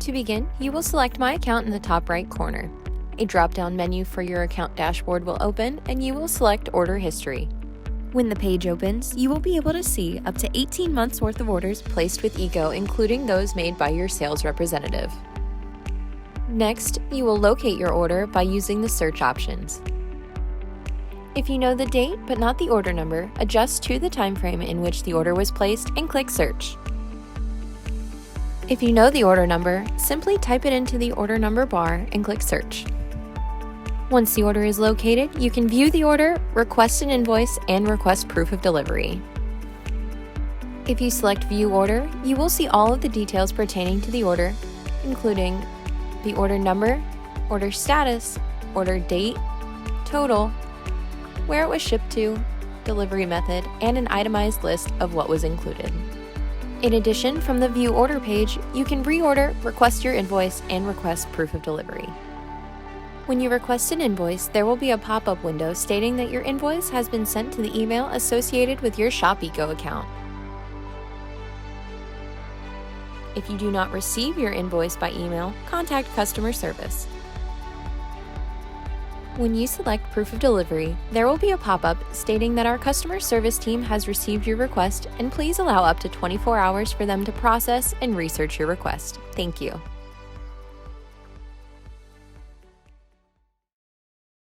To begin, you will select My Account in the top right corner. A drop-down menu for your account dashboard will open, and you will select Order History. When the page opens, you will be able to see up to 18 months worth of orders placed with ECO, including those made by your sales representative. Next, you will locate your order by using the search options. If you know the date but not the order number, adjust to the time frame in which the order was placed and click Search. If you know the order number, simply type it into the order number bar and click Search. Once the order is located, you can view the order, request an invoice, and request proof of delivery. If you select View Order, you will see all of the details pertaining to the order, including the order number, order status, order date, total, where it was shipped to, delivery method, and an itemized list of what was included. In addition, from the View Order page, you can reorder, request your invoice, and request proof of delivery. When you request an invoice, there will be a pop-up window stating that your invoice has been sent to the email associated with your ShopEECO account. If you do not receive your invoice by email, contact customer service. When you select Proof of Delivery, there will be a pop-up stating that our customer service team has received your request, and please allow up to 24 hours for them to process and research your request. Thank you.